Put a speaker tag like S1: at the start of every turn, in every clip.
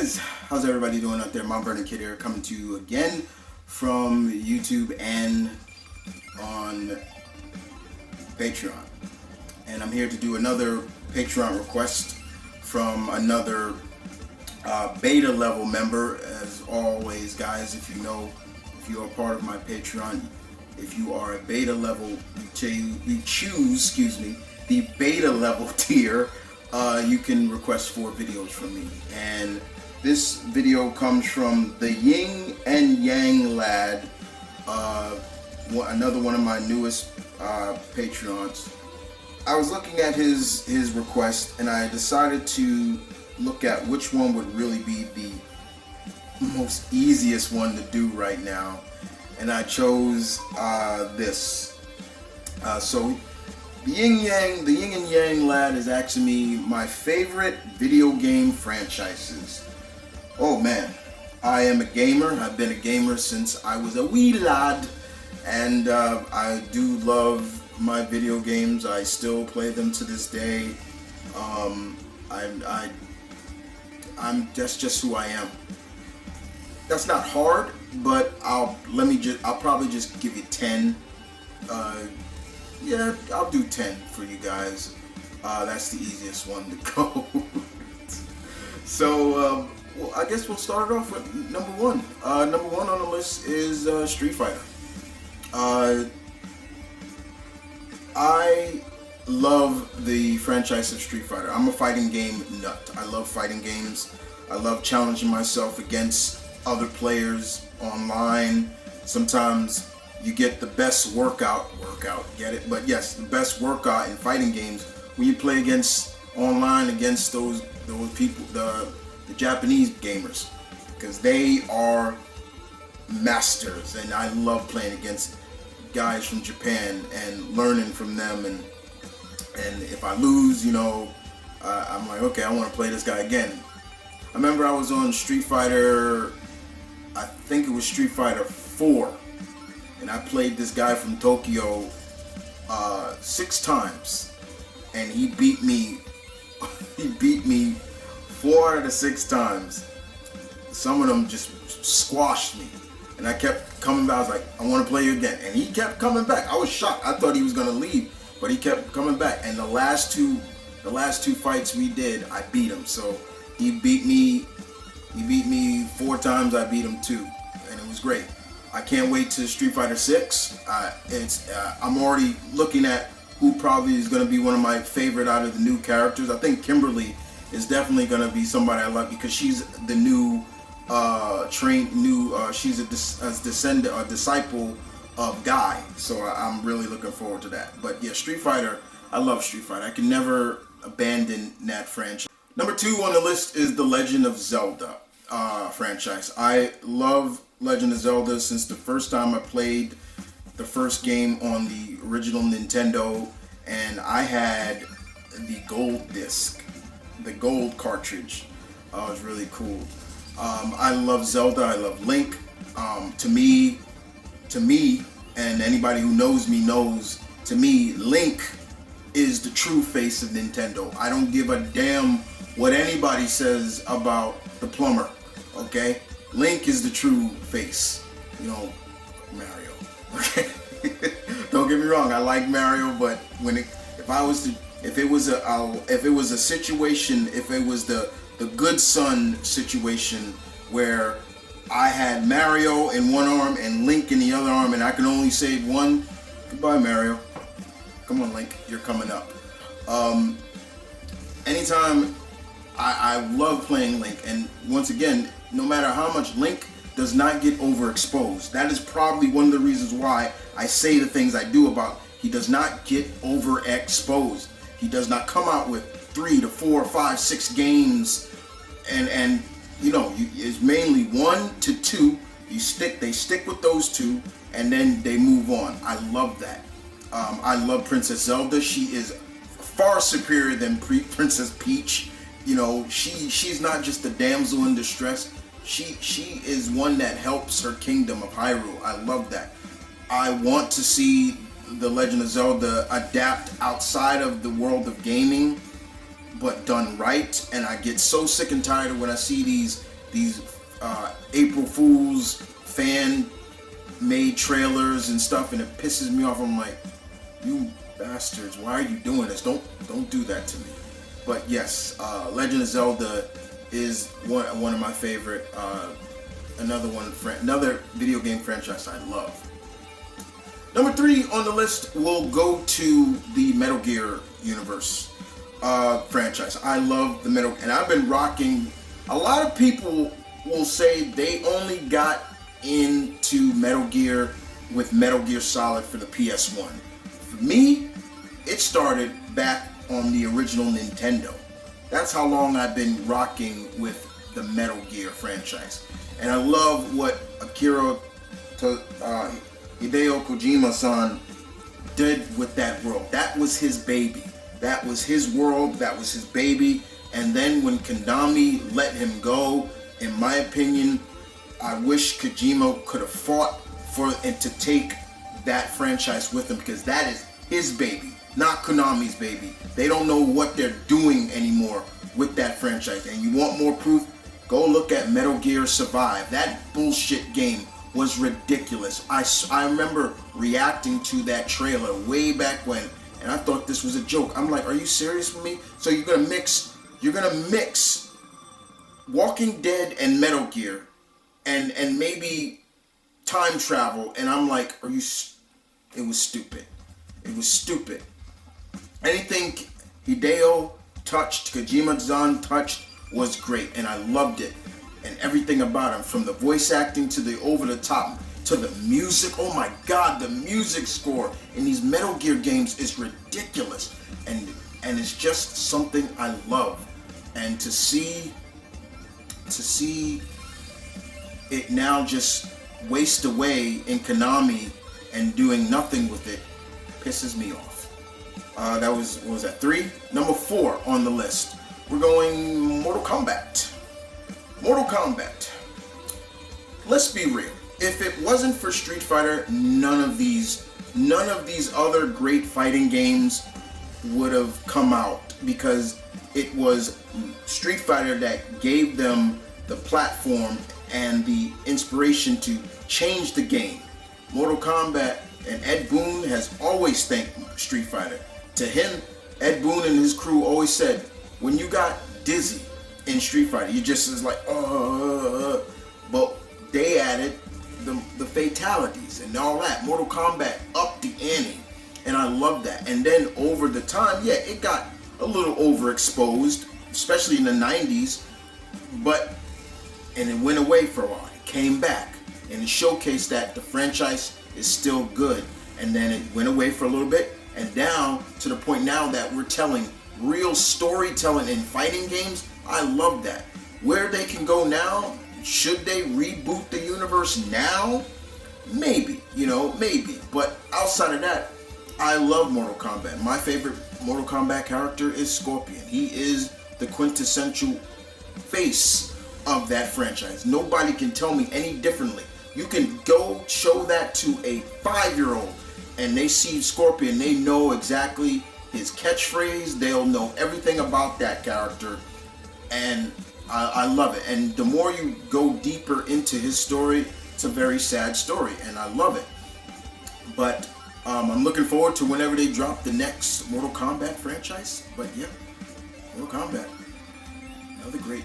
S1: guys, how's everybody doing out there? M.V.K here, coming to you again from YouTube and on Patreon. And I'm here to do another Patreon request from another beta level member. As always, guys, if you are part of my Patreon, if you are a beta level, you choose, the beta level tier. You can request 4 videos from me, and this video comes from the Yin and Yang Lad, another one of my newest Patreons. I was looking at his request, and I decided to look at which one would really be the most easiest one to do right now, and I chose this. So the Yin and Yang Lad is actually my favorite video game franchises. Oh man, I am a gamer. I've been a gamer since I was a wee lad, and I do love my video games. I still play them to this day. That's just who I am. That's not hard, but I'll probably just give you 10. Yeah, I'll do 10 for you guys. That's the easiest one to go. So, well, I guess we'll start off with number 1. Number 1 on the list is Street Fighter. I love the franchise of Street Fighter. I'm a fighting game nut. I love fighting games. I love challenging myself against other players online. Sometimes you get the best workout, get it? But yes, the best workout in fighting games when you play online against those people, the Japanese gamers, because they are masters, and I love playing against guys from Japan and learning from them. And if I lose, I'm like, okay, I want to play this guy again. I remember I was on Street Fighter, I think it was Street Fighter 4. And I played this guy from Tokyo 6 times, and he beat me. He beat me 4 out of the 6 times. Some of them just squashed me, and I kept coming back. I was like, I want to play you again, and he kept coming back. I was shocked. I thought he was gonna leave, but he kept coming back. And the last two fights we did, I beat him. So he beat me 4 times. I beat him 2, and it was great. I can't wait to Street Fighter 6. I'm already looking at who probably is going to be one of my favorite out of the new characters. I think Kimberly is definitely going to be somebody I love, because she's the new she's a disciple of Guy. So I'm really looking forward to that. But yeah, Street Fighter, I love Street Fighter. I can never abandon that franchise. Number 2 on the list is the Legend of Zelda franchise. I love Legend of Zelda since the first time I played the first game on the original Nintendo, and I had the gold disc, the gold cartridge. It was really cool. I love Zelda. I love Link. To me, and anybody who knows me knows, to me, Link is the true face of Nintendo. I don't give a damn what anybody says about the plumber. Okay? Link is the true face, Mario. Okay, don't get me wrong, I like Mario, but if it was a situation, if it was the good son situation where I had Mario in one arm and Link in the other arm, and I can only save one, goodbye Mario. Come on, Link, you're coming up. Anytime, I love playing Link, and once again, no matter how much Link does not get overexposed. That is probably one of the reasons why I say the things I do about he does not get overexposed. He does not come out with 3 to 4, 5, 6 games, and it's mainly 1 to 2. They stick with those 2, and then they move on. I love that. I love Princess Zelda. She is far superior than Princess Peach. She's not just a damsel in distress. She is one that helps her kingdom of Hyrule. I love that. I want to see the Legend of Zelda adapt outside of the world of gaming, but done right. And I get so sick and tired of when I see these these April Fools fan-made trailers and stuff, and it pisses me off. I'm like, you bastards, why are you doing this? Don't do that to me. But yes, Legend of Zelda is one of my favorite. Another video game franchise I love. Number 3 on the list will go to the Metal Gear universe franchise. I love the Metal, and I've been rocking. A lot of people will say they only got into Metal Gear with Metal Gear Solid for the PS1. For me, it started back on the original Nintendo. That's how long I've been rocking with the Metal Gear franchise. And I love what Hideo Kojima-san did with that world. That was his baby. That was his world. That was his baby. And then when Konami let him go, in my opinion, I wish Kojima could have fought for and to take that franchise with him, because that is his baby, not Konami's baby. They don't know what they're doing anymore with that franchise. And you want more proof? Go look at Metal Gear Survive. That bullshit game was ridiculous. I remember reacting to that trailer way back when, and I thought this was a joke. I'm like, are you serious with me? So you're gonna mix Walking Dead and Metal Gear, and maybe time travel, and I'm like, it was stupid. It was stupid. Anything Hideo touched, Kojima-san touched, was great, and I loved it. And everything about him, from the voice acting to the over-the-top, to the music. Oh my God, the music score in these Metal Gear games is ridiculous. And it's just something I love. And to see it now just waste away in Konami and doing nothing with it pisses me off. That was, what was that, 3? Number 4 on the list. We're going Mortal Kombat. Mortal Kombat. Let's be real. If it wasn't for Street Fighter, none of these other great fighting games would have come out, because it was Street Fighter that gave them the platform and the inspiration to change the game. Mortal Kombat, and Ed Boon has always thanked Street Fighter. To him, Ed Boon and his crew always said, when you got dizzy in Street Fighter, you just was like, but they added the fatalities and all that. Mortal Kombat upped the ante, and I love that. And then over the time, yeah, it got a little overexposed, especially in the 90s, and it went away for a while. It came back, and it showcased that the franchise is still good. And then it went away for a little bit, and down to the point now that we're telling real storytelling in fighting games. I love that. Where they can go now, should they reboot the universe now? Maybe, maybe. But outside of that, I love Mortal Kombat. My favorite Mortal Kombat character is Scorpion. He is the quintessential face of that franchise. Nobody can tell me any differently. You can go show that to a 5-year-old, and they see Scorpion, they know exactly his catchphrase, they'll know everything about that character, and I love it. And the more you go deeper into his story, it's a very sad story, and I love it. But I'm looking forward to whenever they drop the next Mortal Kombat franchise. But yeah, Mortal Kombat, another great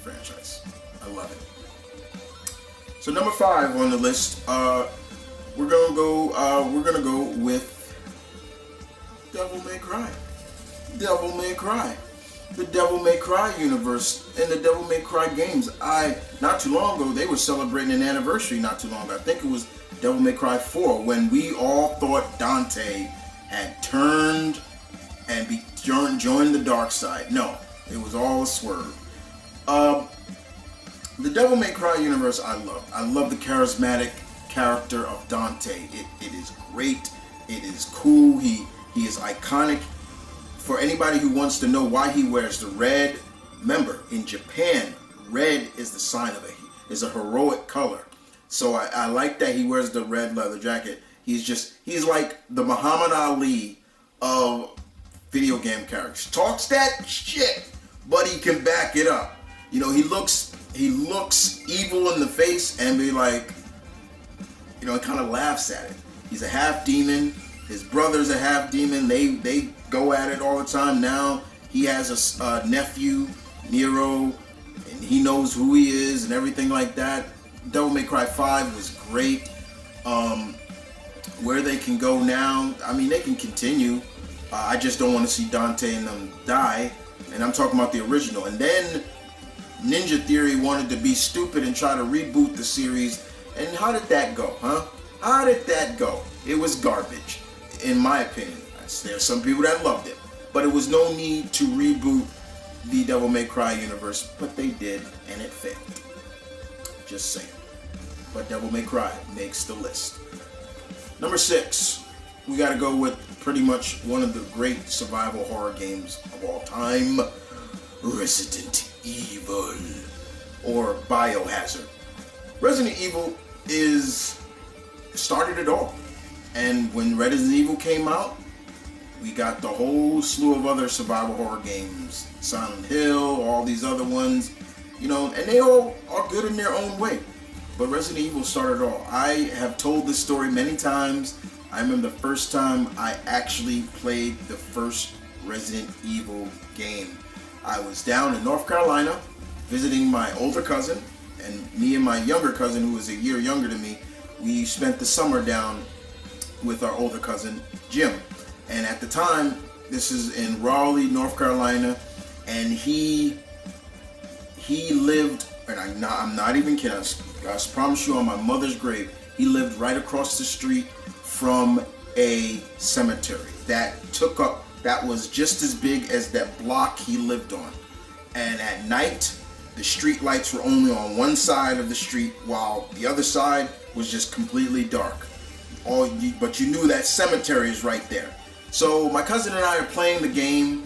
S1: franchise. I love it. So number 5 on the list, we're gonna go with Devil May Cry. Devil May Cry. The Devil May Cry universe and the Devil May Cry games. Not too long ago, they were celebrating an anniversary not too long ago. I think it was Devil May Cry 4, when we all thought Dante had turned and joined the dark side. No, it was all a swerve. The Devil May Cry universe I love. I love the charismatic character of Dante. It is great. It is cool. He is iconic. For anybody who wants to know why he wears the red, remember, in Japan, red is the sign of is a heroic color. So I like that he wears the red leather jacket. He's like the Muhammad Ali of video game characters. Talks that shit, but he can back it up. You know, he looks evil in the face and be like, you know, he kind of laughs at it. He's a half demon. His brother's a half demon. They go at it all the time. Now he has a nephew, Nero, and he knows who he is and everything like that. Devil May Cry 5 was great. Where they can go now, I mean, they can continue. I just don't want to see Dante and them die. And I'm talking about the original. And then Ninja Theory wanted to be stupid and try to reboot the series. And how did that go, huh? How did that go? It was garbage, in my opinion. There's some people that loved it. But it was no need to reboot the Devil May Cry universe. But they did, and it failed. Just saying. But Devil May Cry makes the list. Number 6, we got to go with pretty much one of the great survival horror games of all time, Resident Evil, or Biohazard. Resident Evil started it all. And when Resident Evil came out, we got the whole slew of other survival horror games, Silent Hill, all these other ones, you know, and they all are good in their own way. But Resident Evil started all. I have told this story many times. I remember the first time I actually played the first Resident Evil game. I was down in North Carolina visiting my older cousin, and me and my younger cousin, who was a year younger than me, we spent the summer down with our older cousin, Jim. And at the time, this is in Raleigh, North Carolina, and he lived, and I'm not even kidding, I promise you on my mother's grave, he lived right across the street from a cemetery that was just as big as that block he lived on. And at night, the street lights were only on one side of the street while the other side was just completely dark. But you knew that cemetery is right there. So my cousin and I are playing the game,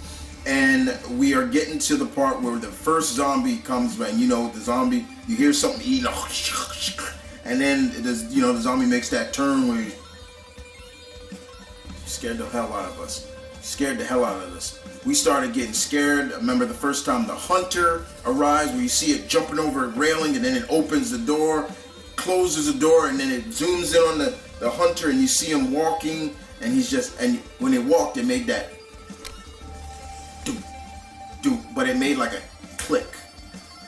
S1: and we are getting to the part where the first zombie comes, and you know, the zombie, you hear something eating, and then the zombie makes that turn where he scared the hell out of us. We started getting scared. I remember the first time the hunter arrives, where you see it jumping over a railing, and then it opens the door, closes the door, and then it zooms in on the hunter, and you see him walking, and and when it walked, it made that do, but it made like a click,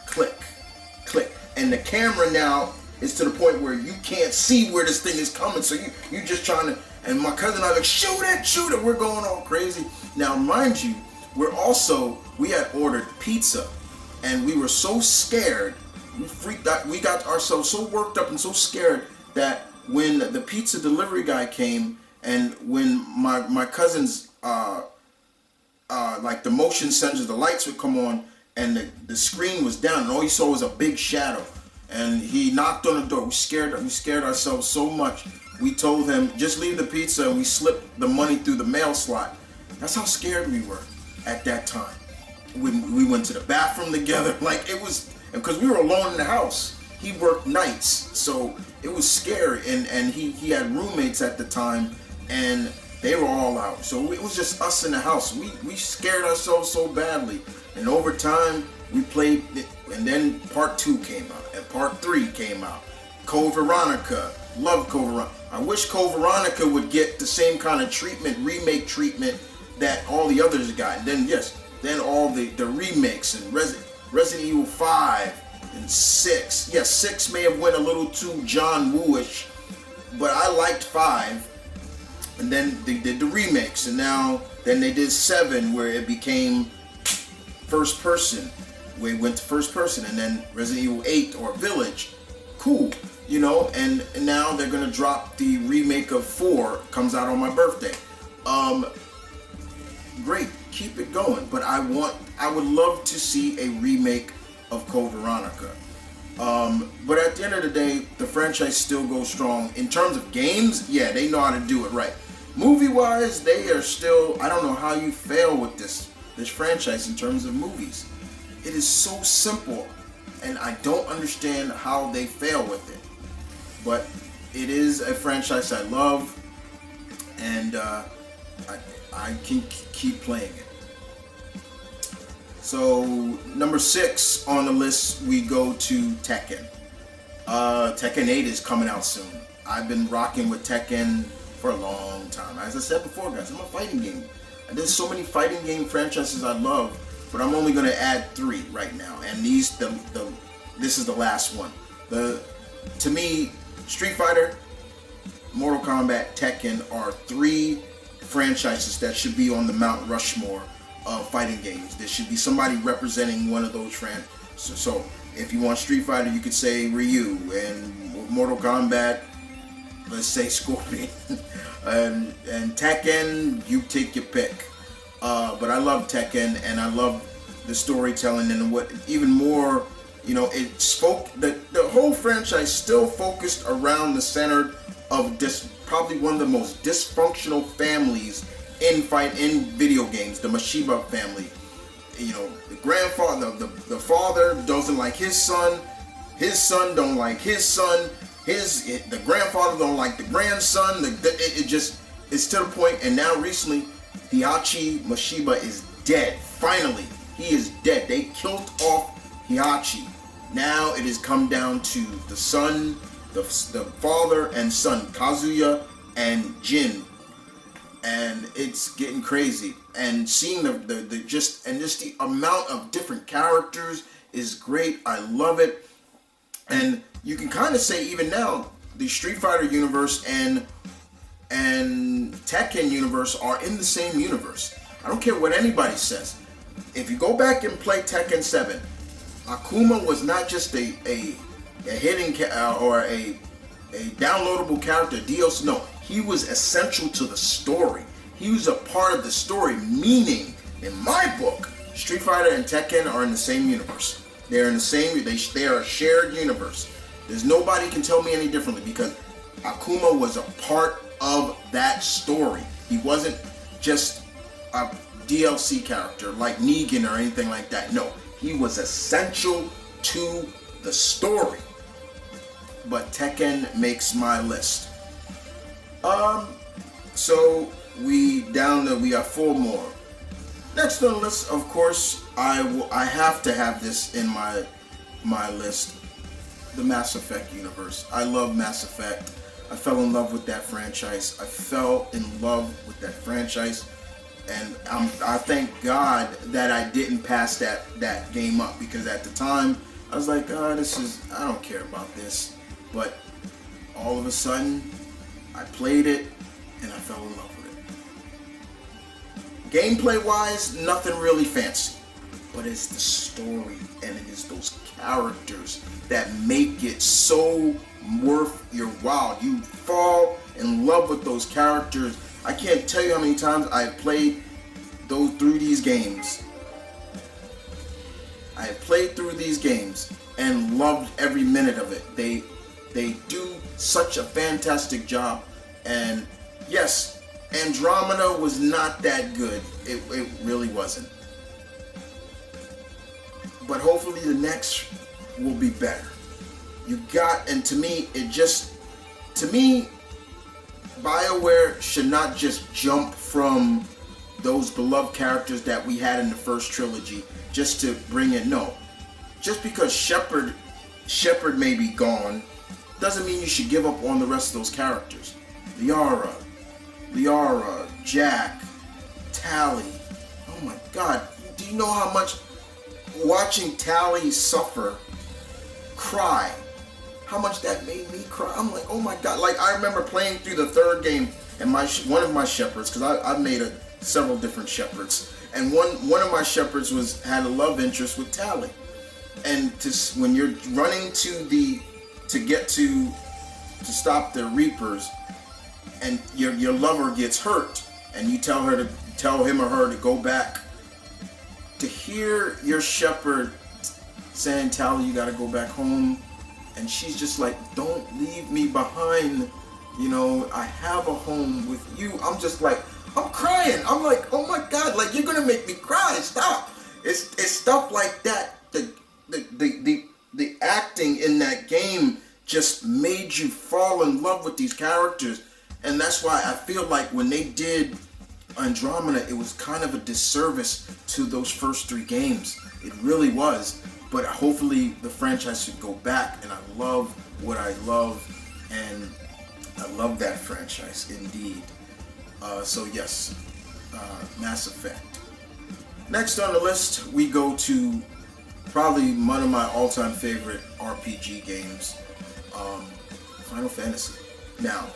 S1: click, click, and the camera now is to the point where you can't see where this thing is coming, so you're just trying to, and my cousin and I are like, shoot it, we're going all crazy. Now mind you, we had ordered pizza, and we were so scared, we freaked out, we got ourselves so worked up and so scared that when the pizza delivery guy came, and when my cousin's like the motion sensors, the lights would come on, and the screen was down, and all you saw was a big shadow. And he knocked on the door. We scared ourselves so much. We told him, just leave the pizza, and we slipped the money through the mail slot. That's how scared we were at that time. We went to the bathroom together, like it was, because we were alone in the house. He worked nights, so it was scary. And he had roommates at the time, and they were all out. So it was just us in the house. We scared ourselves so badly. And over time, we played, and then part 2 came out, and part 3 came out. Code Veronica, love Code Veronica. I wish Code Veronica would get the same kind of treatment, remake treatment, that all the others got. And then all the remakes, and Resident Evil 5 and 6. Yes, 6 may have went a little too John Woo-ish, but I liked 5. And then they did the remakes, and then they did 7, where it became first person. We went to first person, and then Resident Evil 8 or Village, cool, you know. And now they're gonna drop the remake of 4, comes out on my birthday. Great, keep it going. But I would love to see a remake of Code Veronica. But at the end of the day, the franchise still goes strong. In terms of games, yeah, they know how to do it right. Movie-wise, they are still, I don't know how you fail with this franchise in terms of movies. It is so simple, and I don't understand how they fail with it. But it is a franchise I love, and I can keep playing it. So number 6 on the list, we go to Tekken. Tekken 8 is coming out soon. I've been rocking with Tekken for a long time. As I said before, guys, I'm a fighting game. And there's so many fighting game franchises I love, but I'm only going to add 3 right now. And this is the last one. To me, Street Fighter, Mortal Kombat, Tekken are 3 franchises that should be on the Mount Rushmore of fighting games. There should be somebody representing one of those franchises. So if you want Street Fighter, you could say Ryu, and Mortal Kombat, let's say Scorpion, and Tekken, you take your pick. But I love Tekken, and I love the storytelling, and what even more, it spoke. The whole franchise still focused around the center of this, probably one of the most dysfunctional families in video games, the Mashiba family. The grandfather, the father doesn't like his son don't like his son, the grandfather don't like the grandson. It's to the point, and now recently, Heihachi Mashiba is dead. Finally, he is dead. They killed off Heihachi. Now it has come down to the son, the father and son, Kazuya and Jin, and it's getting crazy. And seeing the amount of different characters is great. I love it. And you can kind of say even now the Street Fighter universe and Tekken universe are in the same universe. I don't care what anybody says. If you go back and play Tekken 7, Akuma was not just a hidden or a downloadable character, DLC. No, he was essential to the story. He was a part of the story, meaning, in my book, Street Fighter and Tekken are in the same universe. They're in the same, they are a shared universe. There's nobody can tell me any differently, because Akuma was a part of that story. He wasn't just a DLC character like Negan or anything like that. No, he was essential to the story. But Tekken makes my list. So we got 4 more. Next on the list, of course, I have to have this in my list. The Mass Effect universe. I love Mass Effect. I fell in love with that franchise. And I thank God that I didn't pass that game up, because at the time I was like, I don't care about this. But all of a sudden, I played it and I fell in love with it. Gameplay-wise, nothing really fancy, but it's the story and it is those characters that make it so worth your while. You fall in love with those characters. I can't tell you how many times I've played through these games. I have played through these games and loved every minute of it. They do such a fantastic job. And yes, Andromeda was not that good. It really wasn't. But hopefully the next will be better. And to me, BioWare should not just jump from those beloved characters that we had in the first trilogy just to bring in. No. Just because Shepard may be gone doesn't mean you should give up on the rest of those characters. Liara, Jack, Tali. Oh my God. Do you know how much watching Tali suffer, cry, how much that made me cry? I'm like, oh my God. Like, I remember playing through the 3rd game, and one of my Shepards, because I've made several different Shepards, and one of my Shepards had a love interest with Tali. And when you're running to stop the Reapers, and your lover gets hurt, and you tell him or her to go back, to hear your Shepard saying, Tali, you gotta go back home, and she's just like, don't leave me behind, I have a home with you. I'm just like, I'm crying. I'm like, oh my God, like, you're gonna make me cry. Stop. It's stuff like that. The acting in that game just made you fall in love with these characters. And that's why I feel like when they did Andromeda, it was kind of a disservice to those first 3 games. It really was. But hopefully the franchise should go back, and I love what I love, and I love that franchise indeed. So yes, Mass Effect. Next on the list, we go to probably one of my all-time favorite RPG games, Final Fantasy. Now.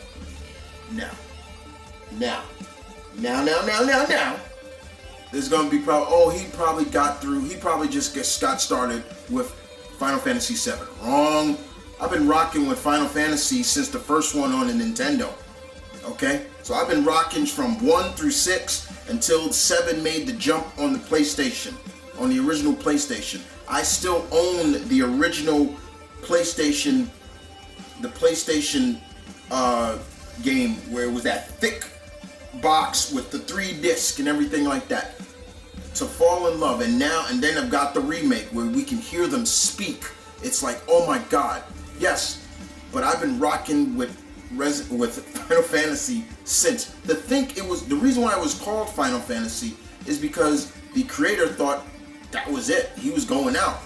S1: There's gonna be he probably just got started with Final Fantasy VII. Wrong. I've been rocking with Final Fantasy since the first one on the Nintendo. Okay? So I've been rocking from 1 through 6 until 7 made the jump on the PlayStation, on the original PlayStation. I still own the original PlayStation, game where it was that thick box with the 3 discs and everything like that. To fall in love, and then I've got the remake where we can hear them speak. It's like, oh my god, yes. But I've been rocking with Final Fantasy since. The reason why it was called Final Fantasy is because the creator thought that was it. He was going out,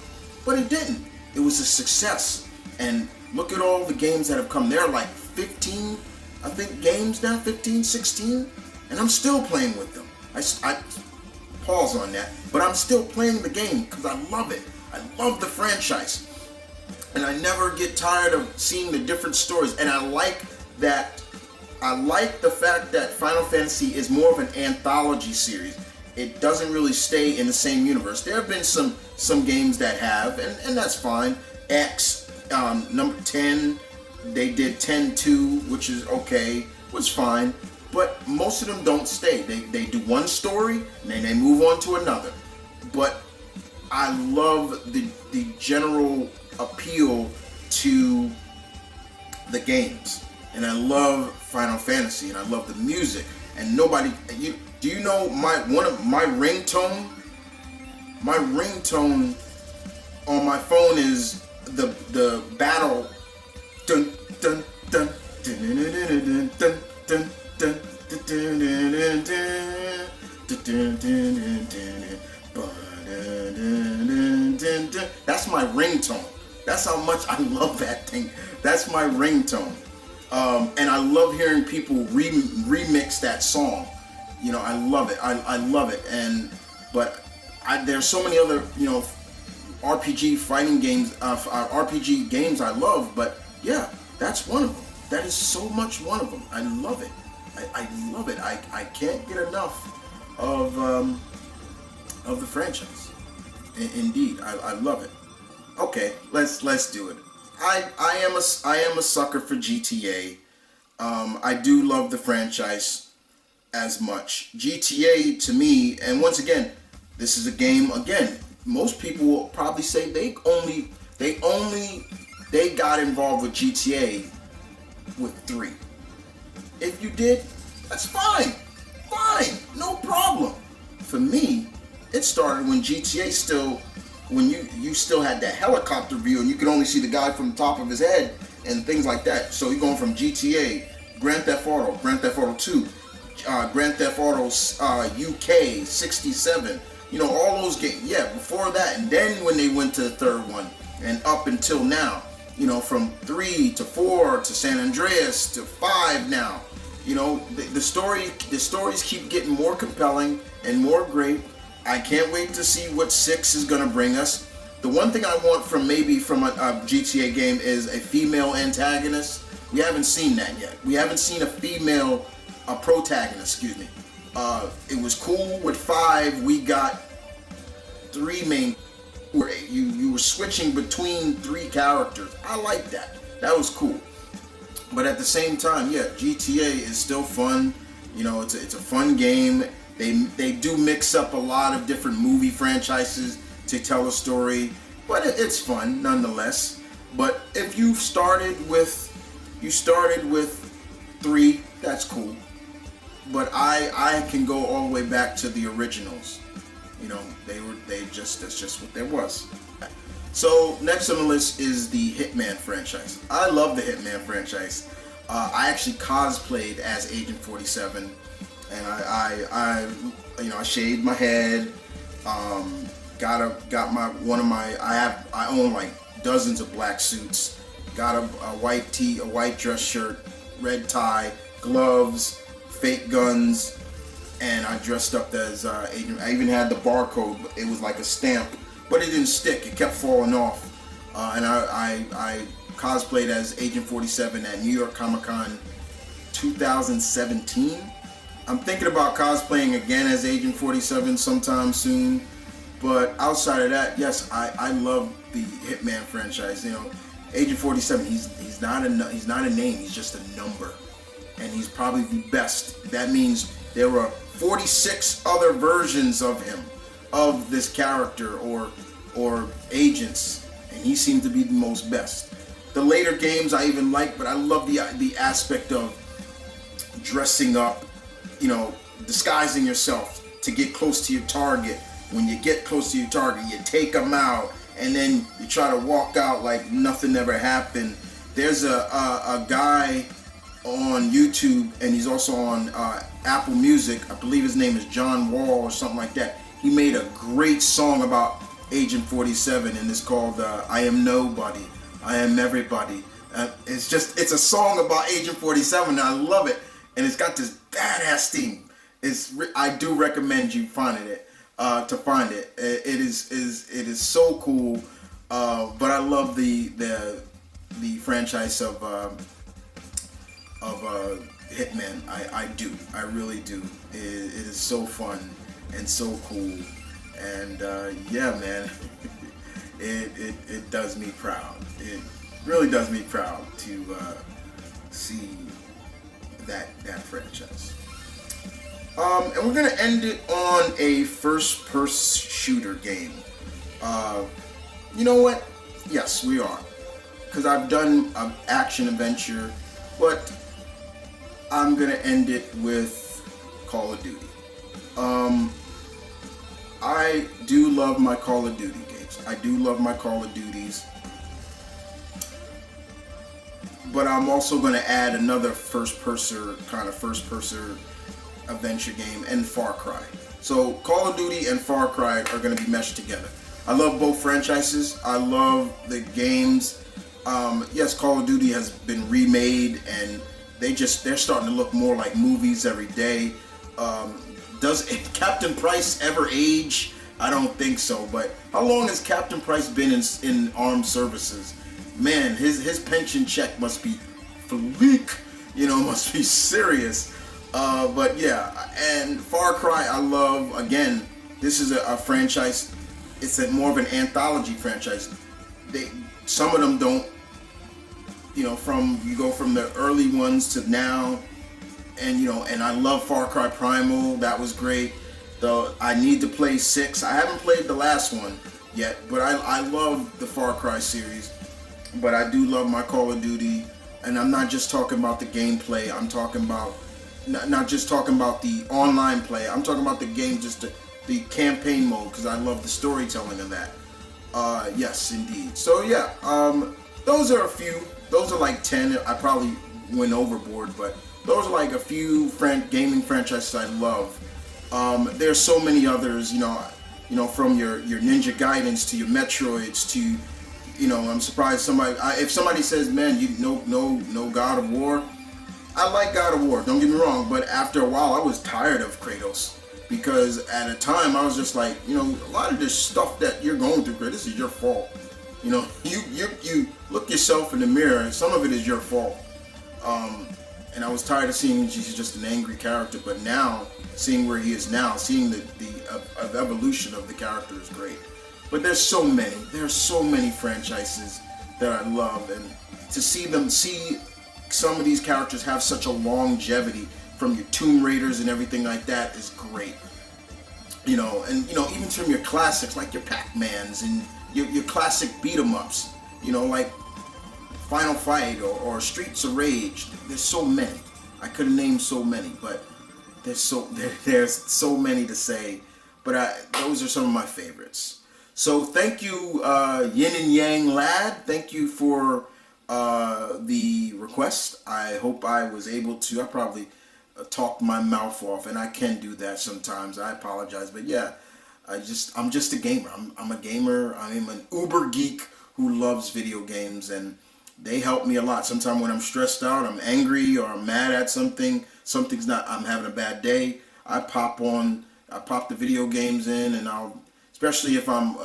S1: but it didn't. It was a success, and look at all the games that have come. There are like 15, I think, games now, 15, 16, and I'm still playing with them. I pause on that, but I'm still playing the game because I love it. I love the franchise, and I never get tired of seeing the different stories. And I like that. I like the fact that Final Fantasy is more of an anthology series. It doesn't really stay in the same universe. There have been some games that have, and that's fine. X, number 10, they did 10-2, which is okay, was fine. But most of them don't stay. They do one story, and then they move on to another. But I love the general appeal to the games. And I love Final Fantasy, and I love the music. And do you know my ringtone? My ringtone on my phone is the battle. Dun dun dun dun dun dun dun dun. That's my ringtone. That's how much I love that thing. That's my ringtone. And I love hearing people remix that song. You know, I love it. I love it. But there's so many other, RPG fighting games, RPG games I love. But yeah, that's one of them. That is so much one of them. I love it. I love it. I can't get enough of the franchise. Indeed, I love it. Okay, let's do it. I am a sucker for GTA. I do love the franchise as much. GTA to me, and once again, this is a game. Again, most people will probably say they got involved with GTA with 3. If you did, that's fine, no problem. For me, it started when GTA when you still had that helicopter view and you could only see the guy from the top of his head and things like that. So you're going from GTA, Grand Theft Auto, Grand Theft Auto 2, Grand Theft Auto UK 67, all those games. Yeah, before that, and then when they went to the third one and up until now, from 3 to 4 to San Andreas to 5 now. The stories keep getting more compelling and more great. I can't wait to see what 6 is going to bring us. The one thing I want from a GTA game is a female antagonist. We haven't seen that yet. We haven't seen a protagonist, excuse me. It was cool with 5. We got 3 main, where you were switching between 3 characters. I like that. That was cool. But at the same time, yeah, GTA is still fun. It's a fun game. They do mix up a lot of different movie franchises to tell a story, but it's fun nonetheless. But if you started with 3, that's cool. But I can go all the way back to the originals. That's just what there was. So next on the list is the Hitman franchise. I love the Hitman franchise. I actually cosplayed as Agent 47, and I shaved my head. I own like dozens of black suits. Got a white tee, a white dress shirt, red tie, gloves, fake guns, and I dressed up as Agent. I even had the barcode. It was like a stamp, but it didn't stick. It kept falling off. And I cosplayed as Agent 47 at New York Comic Con 2017. I'm thinking about cosplaying again as Agent 47 sometime soon. But outside of that, yes, I love the Hitman franchise. You know, Agent 47. He's not a name. He's just a number, and he's probably the best. That means there were 46 other versions of him, of this character or agents, and he seemed to be the most best. The later games I even like, but I love the aspect of dressing up, you know, disguising yourself to get close to your target. When you get close to your target, you take them out, and then you try to walk out like nothing ever happened. There's a guy on YouTube, and he's also on Apple Music. I believe his name is John Wall or something like that. He made a great song about Agent 47, and it's called I Am Nobody, I Am Everybody. It's a song about Agent 47, and I love it. And it's got this badass theme. I do recommend you finding it. To find it. It is so cool. But I love the franchise of Hitman. I do. I really do. It is so fun and so cool. And yeah, man, it does me proud. It really does me proud to see that franchise. And we're going to end it on a first-person shooter game. You know what? Yes, we are. Because I've done an action adventure, but I'm going to end it with Call of Duty. I do love my Call of Duty games. I do love my Call of Duties. But I'm also going to add another first-person adventure game, and Far Cry. So Call of Duty and Far Cry are going to be meshed together. I love both franchises. I love the games. Yes, Call of Duty has been remade, and they're starting to look more like movies every day. Does Captain Price ever age? I don't think so. But how long has Captain Price been in armed services? Man, his pension check must be fleek. You know, must be serious. But yeah, and Far Cry I love. Again, this is a franchise. It's more of an anthology franchise. Some of them don't, you know, you go from the early ones to now, and you know, and I love Far Cry Primal. That was great. Though I need to play 6. I haven't played the last one yet, but I love the Far Cry series. But I do love my Call of Duty, and I'm not just talking about the gameplay. I'm talking about not just talking about the online play. I'm talking about the game, just the campaign mode, because I love the storytelling of that. Yes, indeed. So yeah, those are a few. Those are like 10. I probably went overboard, but those are like a few gaming franchises I love. There's so many others. You know, from your Ninja Gaidens to your Metroids to, you know, I'm surprised if somebody says, man, you no God of War. I like God of War, don't get me wrong, but after a while I was tired of Kratos, because at a time I was just like, you know, a lot of this stuff that you're going through, Kratos, is your fault. You know, you look yourself in the mirror, and some of it is your fault. And I was tired of seeing he's just an angry character, but now, seeing where he is now, seeing the evolution of the character is great. But there's so many franchises that I love, and to see some of these characters have such a longevity, from your Tomb Raiders and everything like that, is great. You know, and you know, even from your classics like your Pac-Mans and your classic beat 'em ups, you know, like Final Fight or Streets of Rage. There's so many. I could have named so many, but there's so many to say. But those are some of my favorites. So thank you, Yin and Yang Lad. Thank you for the request. I hope I was able to. I probably talk my mouth off, and I can do that sometimes. I apologize, but yeah, I'm just a gamer. I'm a gamer. I'm an uber geek who loves video games, and they help me a lot. Sometimes when I'm stressed out, I'm angry, or I'm mad at something, I'm having a bad day, I pop the video games in, and especially if I'm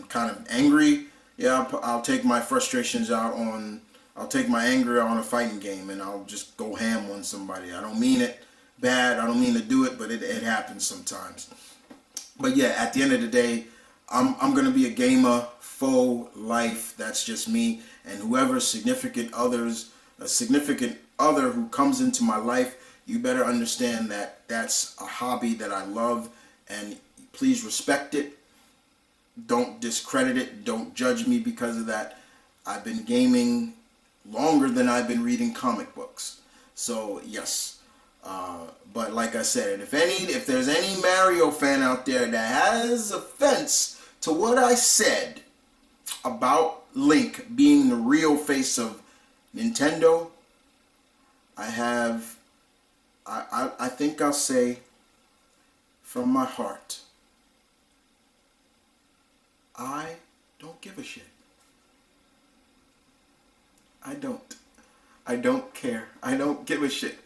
S1: kind of angry, yeah, I'll take my frustrations out on, I'll take my anger out on a fighting game, and I'll just go ham on somebody. I don't mean it bad, I don't mean to do it, but it happens sometimes. But yeah, at the end of the day, I'm gonna be a gamer for life. That's just me. And whoever a significant other who comes into my life, you better understand that that's a hobby that I love, and please respect it. Don't discredit it. Don't judge me because of that. I've been gaming longer than I've been reading comic books. So yes. But like I said, if there's any Mario fan out there that has offense to what I said about Link being the real face of Nintendo, I think I'll say from my heart, I don't give a shit. I don't. I don't care. I don't give a shit.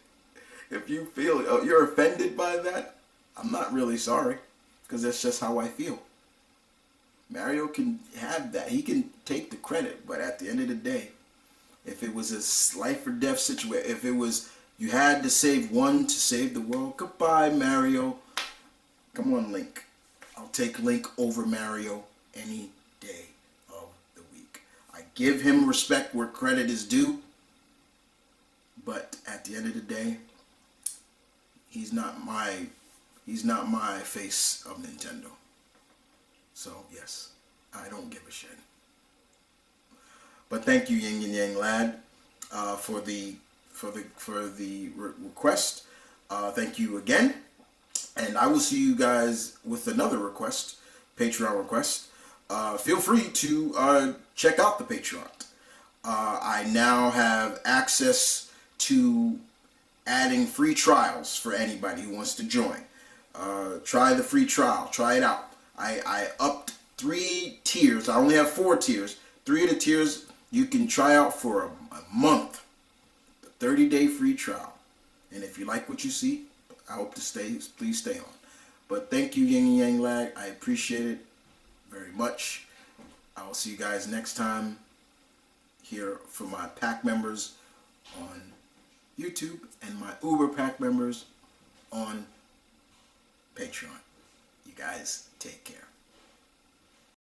S1: If you feel you're offended by that, I'm not really sorry, because that's just how I feel. Mario can have that. He can take the credit, but at the end of the day, if it was a life or death situation, if it was you had to save one to save the world, goodbye, Mario. Come on, Link. I'll take Link over Mario any day of the week. I give him respect where credit is due, but at the end of the day, he's not my face of Nintendo. So yes, I don't give a shit. But thank you, Yin and Yang Lad, for the request. Thank you again, and I will see you guys with another request, Patreon request. Feel free to check out the Patreon. I now have access to adding free trials for anybody who wants to join. Try the free trial. Try it out. I upped 3 tiers. I only have 4 tiers. 3 of the tiers you can try out for a month. The 30-day free trial. And if you like what you see, I hope to please stay on. But thank you, Yin and Yang Lag. I appreciate it very much. I will see you guys next time here for my pack members on YouTube and my Uber Pack members on Patreon. You guys take care.